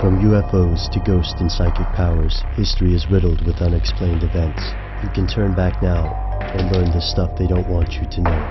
From UFOs to ghost and psychic powers, history is riddled with unexplained events. You can turn back now and learn the stuff they don't want you to know.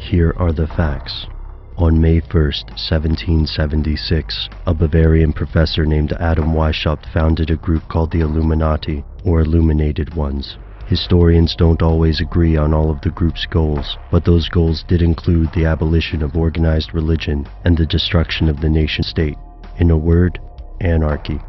Here are the facts. On May 1st, 1776, a Bavarian professor named Adam Weishaupt founded a group called the Illuminati, or Illuminated Ones. Historians don't always agree on all of the group's goals, but those goals did include the abolition of organized religion and the destruction of the nation-state. In a word, anarchy.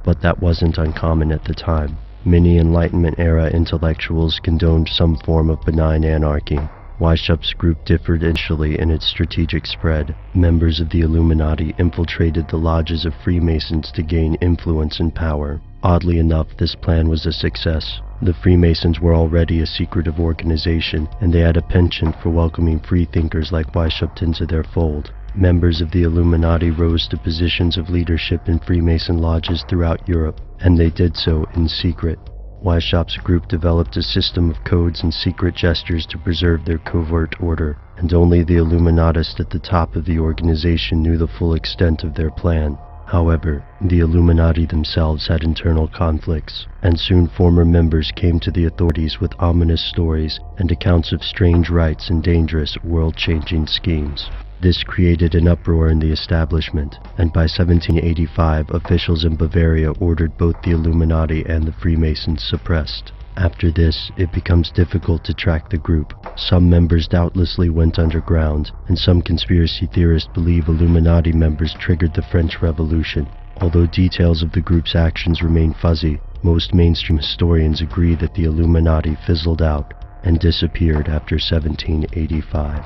But that wasn't uncommon at the time. Many Enlightenment-era intellectuals condoned some form of benign anarchy. Weishaupt's group differed initially in its strategic spread. Members of the Illuminati infiltrated the lodges of Freemasons to gain influence and power. Oddly enough, this plan was a success. The Freemasons were already a secretive organization, and they had a penchant for welcoming freethinkers like Weishaupt into their fold. Members of the Illuminati rose to positions of leadership in Freemason lodges throughout Europe, and they did so in secret. Weishaupt's group developed a system of codes and secret gestures to preserve their covert order, and only the Illuminatists at the top of the organization knew the full extent of their plan. However, the Illuminati themselves had internal conflicts, and soon former members came to the authorities with ominous stories and accounts of strange rites and dangerous, world-changing schemes. This created an uproar in the establishment, and by 1785 officials in Bavaria ordered both the Illuminati and the Freemasons suppressed. After this, it becomes difficult to track the group. Some members doubtlessly went underground, and some conspiracy theorists believe Illuminati members triggered the French Revolution. Although details of the group's actions remain fuzzy, most mainstream historians agree that the Illuminati fizzled out and disappeared after 1785.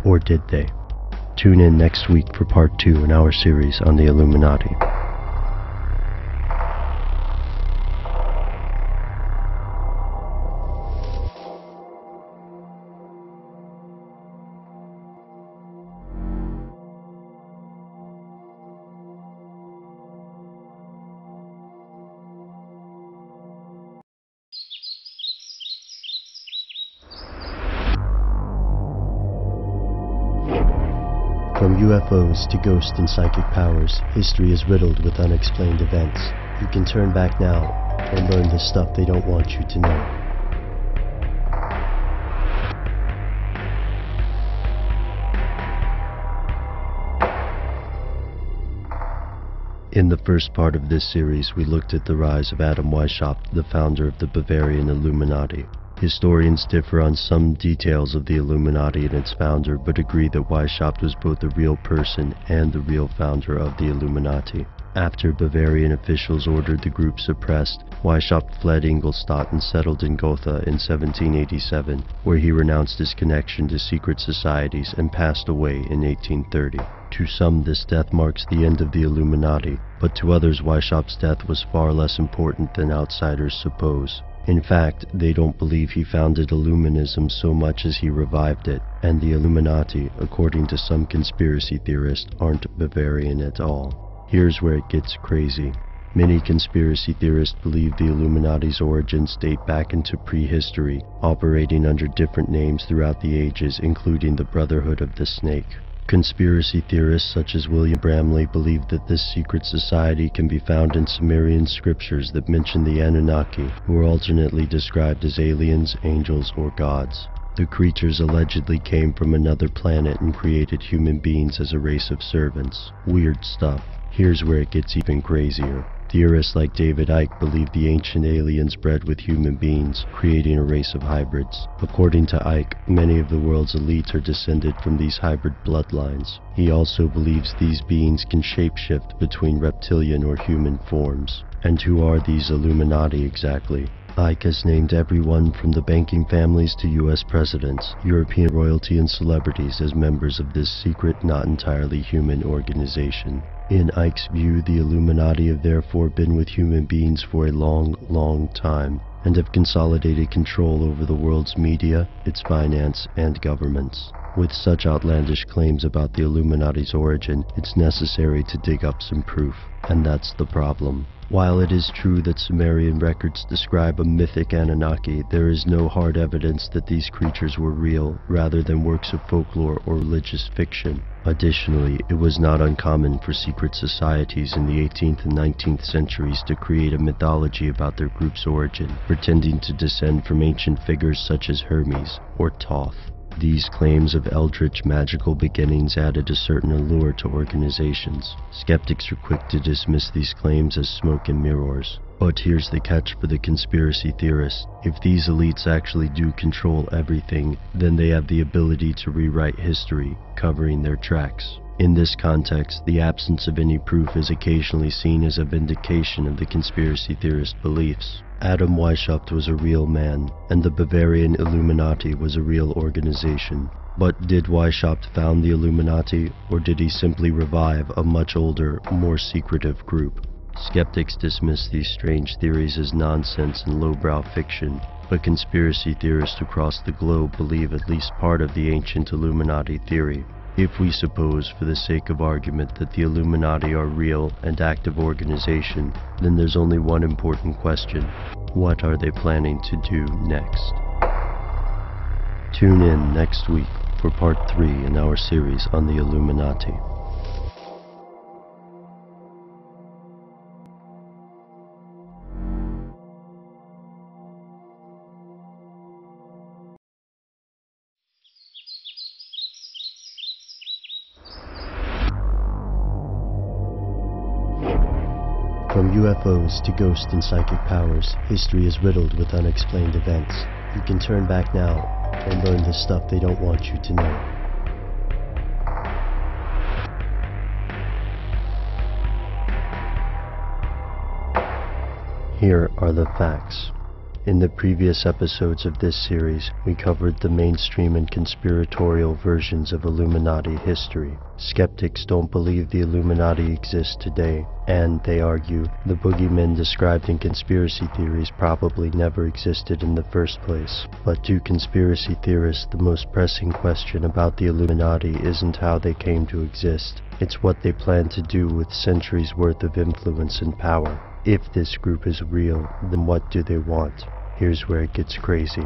Or did they? Tune in next week for part 2 in our series on the Illuminati. From UFOs to ghost and psychic powers, history is riddled with unexplained events. You can turn back now and learn the stuff they don't want you to know. In the first part of this series, we looked at the rise of Adam Weishaupt, the founder of the Bavarian Illuminati. Historians differ on some details of the Illuminati and its founder, but agree that Weishaupt was both a real person and the real founder of the Illuminati. After Bavarian officials ordered the group suppressed, Weishaupt fled Ingolstadt and settled in Gotha in 1787, where he renounced his connection to secret societies and passed away in 1830. To some, this death marks the end of the Illuminati, but to others, Weishaupt's death was far less important than outsiders suppose. In fact, they don't believe he founded Illuminism so much as he revived it, and the Illuminati, according to some conspiracy theorists, aren't Bavarian at all. Here's where it gets crazy. Many conspiracy theorists believe the Illuminati's origins date back into prehistory, operating under different names throughout the ages, including the Brotherhood of the Snake. Conspiracy theorists such as William Bramley believe that this secret society can be found in Sumerian scriptures that mention the Anunnaki, who are alternately described as aliens, angels, or gods. The creatures allegedly came from another planet and created human beings as a race of servants. Weird stuff. Here's where it gets even crazier. Theorists like David Icke believe the ancient aliens bred with human beings, creating a race of hybrids. According to Icke, many of the world's elites are descended from these hybrid bloodlines. He also believes these beings can shapeshift between reptilian or human forms. And who are these Illuminati exactly? Icke has named everyone from the banking families to US presidents, European royalty and celebrities as members of this secret, not entirely human organization. In Icke's view, the Illuminati have therefore been with human beings for a long time, and have consolidated control over the world's media, its finance, and governments. With such outlandish claims about the Illuminati's origin, it's necessary to dig up some proof. And that's the problem. While it is true that Sumerian records describe a mythic Anunnaki, there is no hard evidence that these creatures were real, rather than works of folklore or religious fiction. Additionally, it was not uncommon for secret societies in the 18th and 19th centuries to create a mythology about their group's origin, pretending to descend from ancient figures such as Hermes or Thoth. These claims of eldritch magical beginnings added a certain allure to organizations. Skeptics are quick to dismiss these claims as smoke and mirrors. But here's the catch for the conspiracy theorists. If these elites actually do control everything, then they have the ability to rewrite history, covering their tracks. In this context, the absence of any proof is occasionally seen as a vindication of the conspiracy theorist beliefs. Adam Weishaupt was a real man, and the Bavarian Illuminati was a real organization. But did Weishaupt found the Illuminati, or did he simply revive a much older, more secretive group? Skeptics dismiss these strange theories as nonsense and lowbrow fiction, but conspiracy theorists across the globe believe at least part of the ancient Illuminati theory. If we suppose, for the sake of argument, that the Illuminati are a real and active organization, then there's only one important question. What are they planning to do next? Tune in next week for part 3 in our series on the Illuminati. From UFOs to ghost and psychic powers, history is riddled with unexplained events. You can turn back now and learn the stuff they don't want you to know. Here are the facts. In the previous episodes of this series, we covered the mainstream and conspiratorial versions of Illuminati history. Skeptics don't believe the Illuminati exists today, and, they argue, the boogeymen described in conspiracy theories probably never existed in the first place. But to conspiracy theorists, the most pressing question about the Illuminati isn't how they came to exist. It's what they plan to do with centuries' worth of influence and power. If this group is real, then what do they want? Here's where it gets crazy.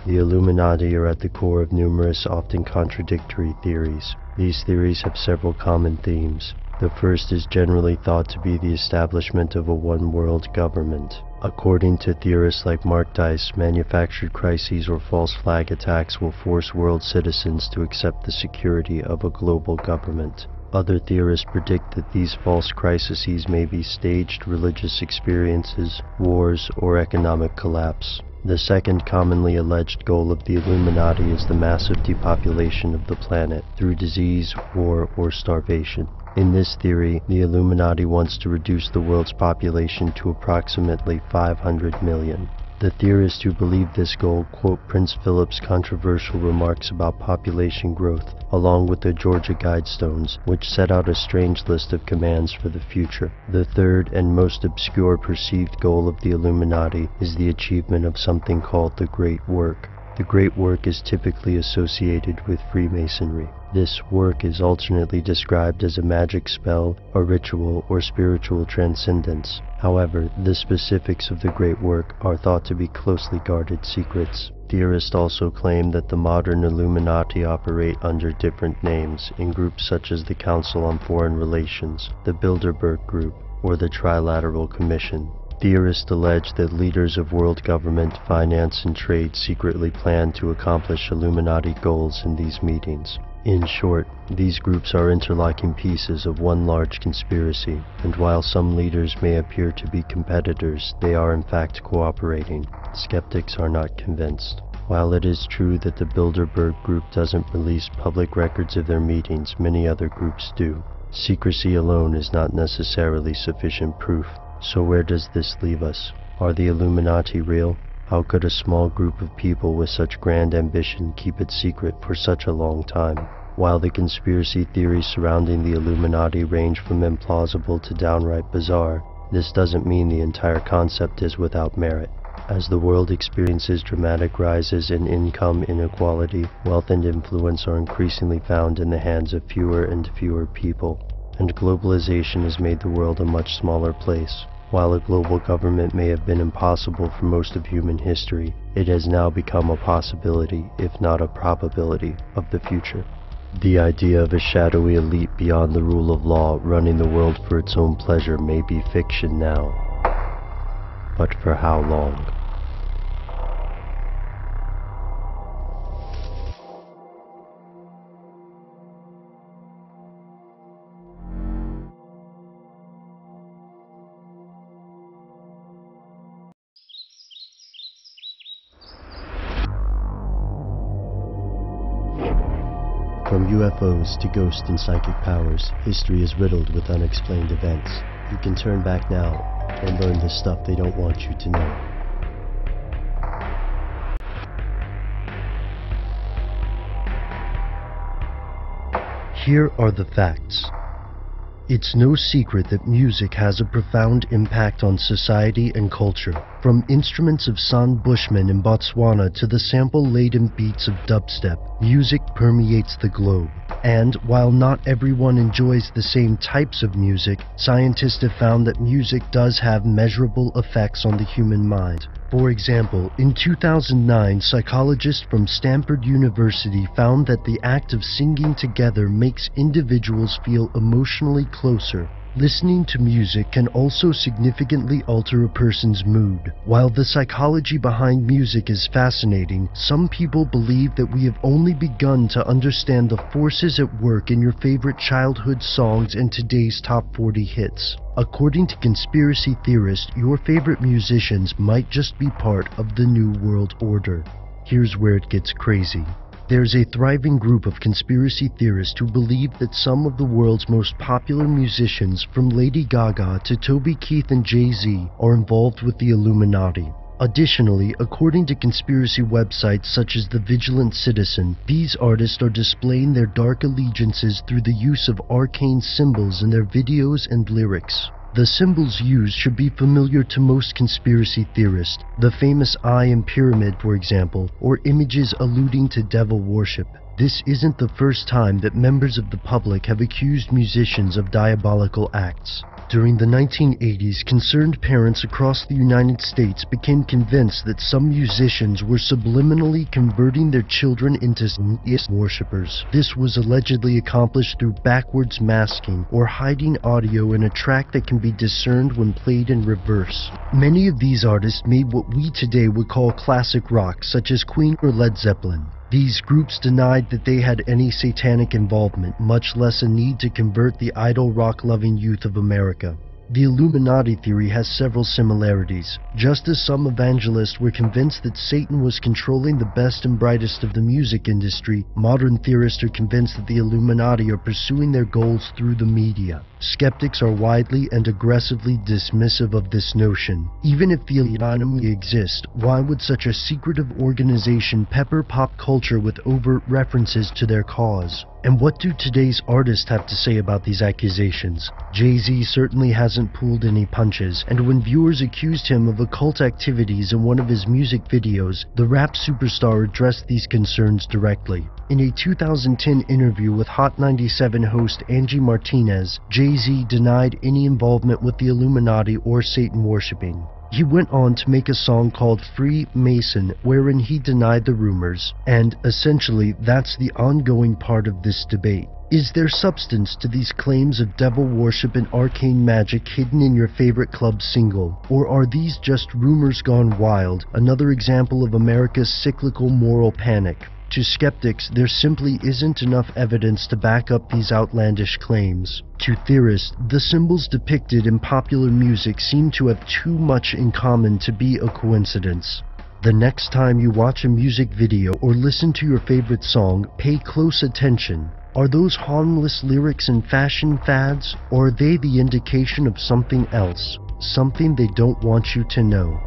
The Illuminati are at the core of numerous, often contradictory theories. These theories have several common themes. The first is generally thought to be the establishment of a one-world government. According to theorists like Mark Dice, manufactured crises or false flag attacks will force world citizens to accept the security of a global government. Other theorists predict that these false crises may be staged religious experiences, wars, or economic collapse. The second commonly alleged goal of the Illuminati is the massive depopulation of the planet through disease, war, or starvation. In this theory, the Illuminati wants to reduce the world's population to approximately 500 million. The theorists who believe this goal quote Prince Philip's controversial remarks about population growth, along with the Georgia Guidestones, which set out a strange list of commands for the future. The third and most obscure perceived goal of the Illuminati is the achievement of something called the Great Work. The Great Work is typically associated with Freemasonry. This work is alternately described as a magic spell, a ritual, or spiritual transcendence. However, the specifics of the Great Work are thought to be closely guarded secrets. Theorists also claim that the modern Illuminati operate under different names in groups such as the Council on Foreign Relations, the Bilderberg Group, or the Trilateral Commission. Theorists allege that leaders of world government, finance, and trade secretly plan to accomplish Illuminati goals in these meetings. In short, these groups are interlocking pieces of one large conspiracy, and while some leaders may appear to be competitors, they are in fact cooperating. Skeptics are not convinced. While it is true that the Bilderberg Group doesn't release public records of their meetings, many other groups do. Secrecy alone is not necessarily sufficient proof. So where does this leave us? Are the Illuminati real? How could a small group of people with such grand ambition keep it secret for such a long time? While the conspiracy theories surrounding the Illuminati range from implausible to downright bizarre, this doesn't mean the entire concept is without merit. As the world experiences dramatic rises in income inequality, wealth and influence are increasingly found in the hands of fewer and fewer people, and globalization has made the world a much smaller place. While a global government may have been impossible for most of human history, it has now become a possibility, if not a probability, of the future. The idea of a shadowy elite beyond the rule of law running the world for its own pleasure may be fiction now. But for how long? From UFOs to ghosts and psychic powers, history is riddled with unexplained events. You can turn back now and learn the stuff they don't want you to know. Here are the facts. It's no secret that music has a profound impact on society and culture. From instruments of San Bushmen in Botswana to the sample-laden beats of dubstep, music permeates the globe. And while not everyone enjoys the same types of music, scientists have found that music does have measurable effects on the human mind. For example, in 2009, psychologists from Stanford University found that the act of singing together makes individuals feel emotionally closer. Listening to music can also significantly alter a person's mood. While the psychology behind music is fascinating, some people believe that we have only begun to understand the forces at work in your favorite childhood songs and today's top 40 hits. According to conspiracy theorists, your favorite musicians might just be part of the New World Order. Here's where it gets crazy. There's a thriving group of conspiracy theorists who believe that some of the world's most popular musicians, from Lady Gaga to Toby Keith and Jay-Z, are involved with the Illuminati. Additionally, according to conspiracy websites such as The Vigilant Citizen, these artists are displaying their dark allegiances through the use of arcane symbols in their videos and lyrics. The symbols used should be familiar to most conspiracy theorists, the famous eye and pyramid, for example, or images alluding to devil worship. This isn't the first time that members of the public have accused musicians of diabolical acts. During the 1980s, concerned parents across the United States became convinced that some musicians were subliminally converting their children into Satan worshippers. This was allegedly accomplished through backwards masking or hiding audio in a track that can be discerned when played in reverse. Many of these artists made what we today would call classic rock, such as Queen or Led Zeppelin. These groups denied that they had any satanic involvement, much less a need to convert the idol rock-loving youth of America. The Illuminati theory has several similarities. Just as some evangelists were convinced that Satan was controlling the best and brightest of the music industry, modern theorists are convinced that the Illuminati are pursuing their goals through the media. Skeptics are widely and aggressively dismissive of this notion. Even if the Illuminati exist, why would such a secretive organization pepper pop culture with overt references to their cause? And what do today's artists have to say about these accusations? Jay-Z certainly hasn't pulled any punches, and when viewers accused him of occult activities in one of his music videos, the rap superstar addressed these concerns directly. In a 2010 interview with Hot 97 host Angie Martinez, Jay-Z denied any involvement with the Illuminati or Satan worshipping. He went on to make a song called Free Mason, wherein he denied the rumors, and essentially that's the ongoing part of this debate. Is there substance to these claims of devil worship and arcane magic hidden in your favorite club single? Or are these just rumors gone wild, another example of America's cyclical moral panic? To skeptics, there simply isn't enough evidence to back up these outlandish claims. To theorists, the symbols depicted in popular music seem to have too much in common to be a coincidence. The next time you watch a music video or listen to your favorite song, pay close attention. Are those harmless lyrics and fashion fads, or are they the indication of something else? Something they don't want you to know?